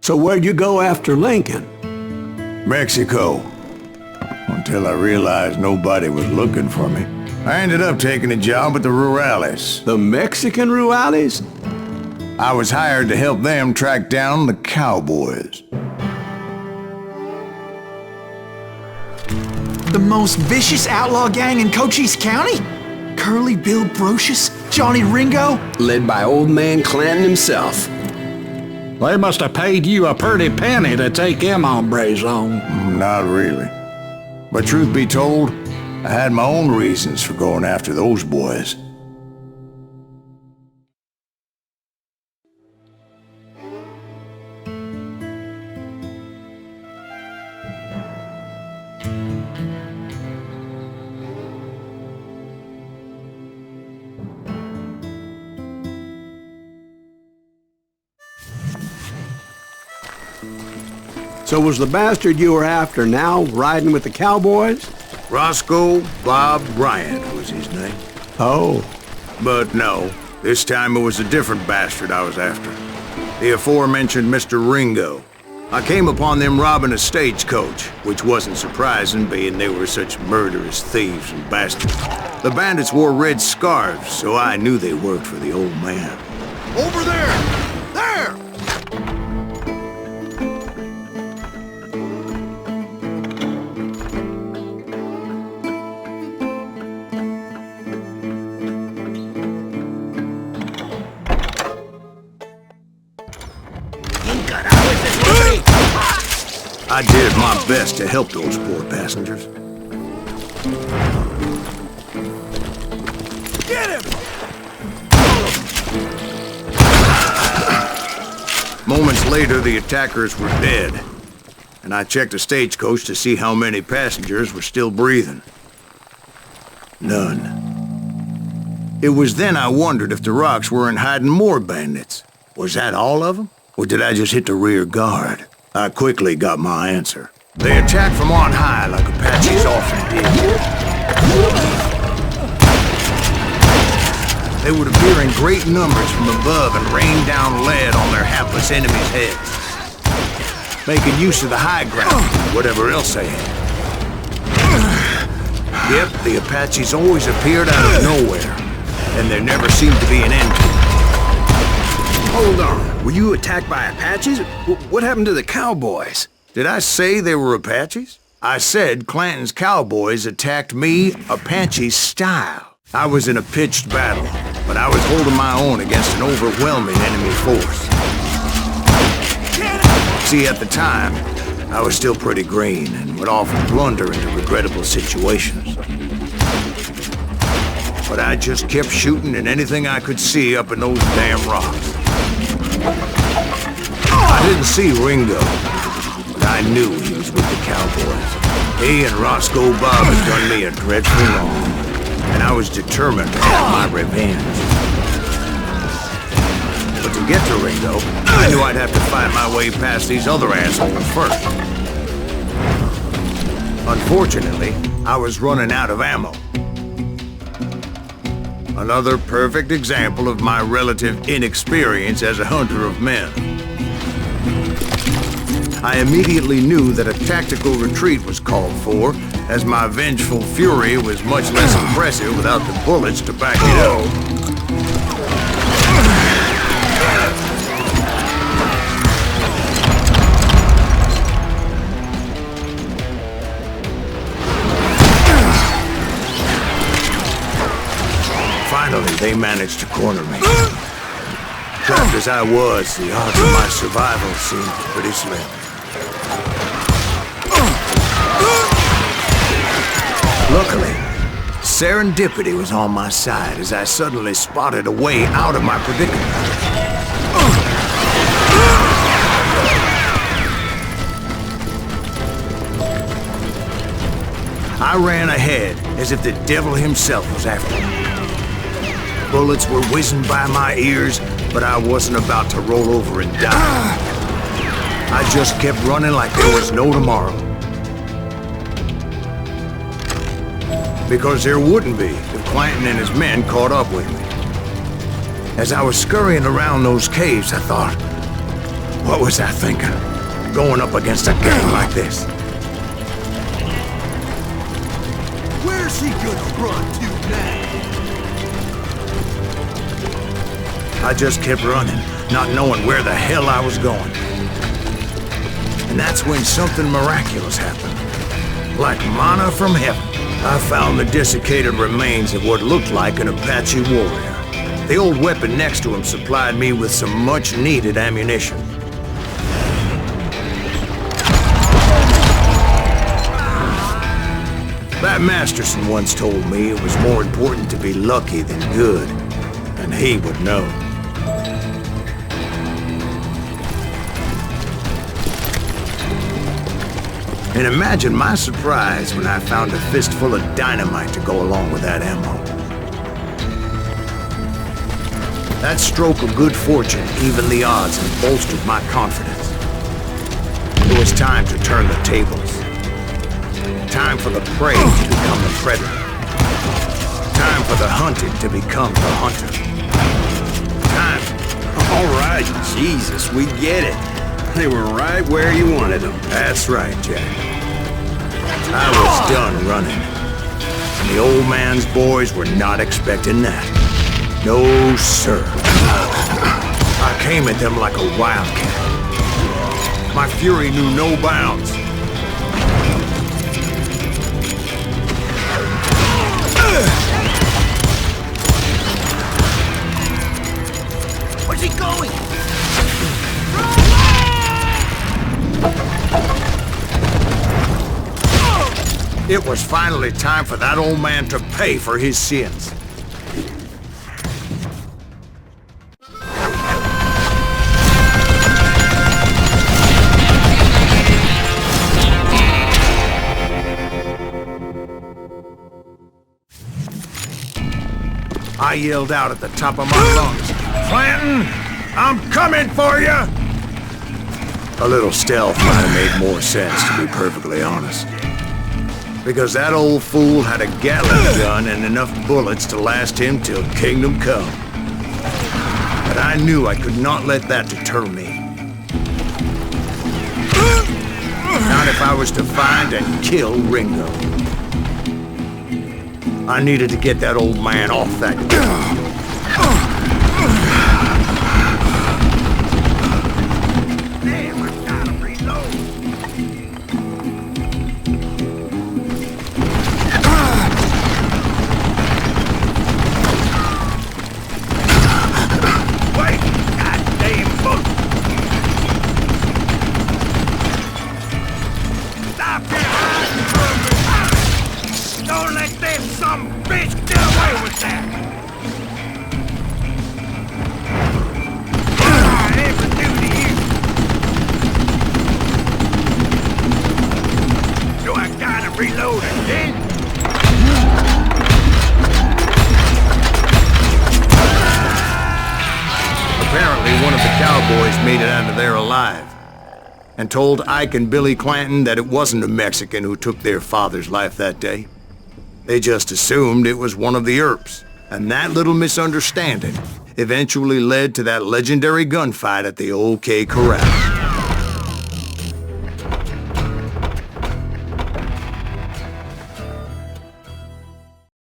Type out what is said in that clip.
So where'd you go after Lincoln? Mexico. Until I realized nobody was looking for me. I ended up taking a job at the Rurales. The Mexican Rurales? I was hired to help them track down the cowboys. The most vicious outlaw gang in Cochise County? Curly Bill Brocious? Johnny Ringo? Led by old man Clanton himself. They must have paid you a pretty penny to take them hombres on. Not really. But truth be told, I had my own reasons for going after those boys. So was the bastard you were after now riding with the cowboys? Roscoe Bob Bryant was his name. Oh. But no, this time it was a different bastard I was after. The aforementioned Mr. Ringo. I came upon them robbing a stagecoach, which wasn't surprising, being they were such murderous thieves and bastards. The bandits wore red scarves, so I knew they worked for the old man. Over there! There! I did my best to help those poor passengers. Get him! Moments later, the attackers were dead, and I checked the stagecoach to see how many passengers were still breathing. None. It was then I wondered if the rocks weren't hiding more bandits. Was that all of them? Or did I just hit the rear guard? I quickly got my answer. They attacked from on high like Apaches often did. They would appear in great numbers from above and rain down lead on their hapless enemies' heads, making use of the high ground, whatever else they had. Yep, the Apaches always appeared out of nowhere, and there never seemed to be an end to it. Hold on. Were you attacked by Apaches? What happened to the cowboys? Did I say they were Apaches? I said Clanton's cowboys attacked me Apache style. I was in a pitched battle, but I was holding my own against an overwhelming enemy force. See, at the time, I was still pretty green and would often blunder into regrettable situations. But I just kept shooting at anything I could see up in those damn rocks. I didn't see Ringo, but I knew he was with the cowboys. He and Roscoe Bob had done me a dreadful wrong, and I was determined to have my revenge. But to get to Ringo, I knew I'd have to fight my way past these other assholes first. Unfortunately, I was running out of ammo. Another perfect example of my relative inexperience as a hunter of men. I immediately knew that a tactical retreat was called for, as my vengeful fury was much less impressive without the bullets to back it up. Finally, they managed to corner me. Trapped as I was, the odds of my survival seemed pretty slim. Luckily, serendipity was on my side as I suddenly spotted a way out of my predicament. I ran ahead as if the devil himself was after me. Bullets were whizzing by my ears, but I wasn't about to roll over and die. I just kept running like there was no tomorrow. Because there wouldn't be if Clanton and his men caught up with me. As I was scurrying around those caves, I thought, What was I thinking? Going up against a gang like this? Where's he gonna run to now? I just kept running, not knowing where the hell I was going. And that's when something miraculous happened. Like manna from heaven, I found the desiccated remains of what looked like an Apache warrior. The old weapon next to him supplied me with some much-needed ammunition. That Masterson once told me it was more important to be lucky than good, and he would know. And imagine my surprise when I found a fistful of dynamite to go along with that ammo. That stroke of good fortune evened the odds and bolstered my confidence. It was time to turn the tables. Time for the prey to become the predator. Time for the hunted to become the hunter. Time. All right, Jesus, we get it. They were right where you wanted them. That's right, Jack. I was done running. And the old man's boys were not expecting that. No, sir. I came at them like a wildcat. My fury knew no bounds. Where's he going? It was finally time for that old man to pay for his sins. I yelled out at the top of my lungs, "Clanton, I'm coming for you!" A little stealth might have made more sense, to be perfectly honest. Because that old fool had a Gatling gun and enough bullets to last him till kingdom come. But I knew I could not let that deter me. Not if I was to find and kill Ringo. I needed to get that old man off that gun. Damn, I gotta reload. Wait! Goddamn book! Stop your hiding from me! Don't let them some bitch get away with that! What did I ever do to you? Do I gotta reload again? Apparently one of the cowboys made it out of there alive and told Ike and Billy Clanton that it wasn't a Mexican who took their father's life that day. They just assumed it was one of the Earps, and that little misunderstanding eventually led to that legendary gunfight at the OK Corral.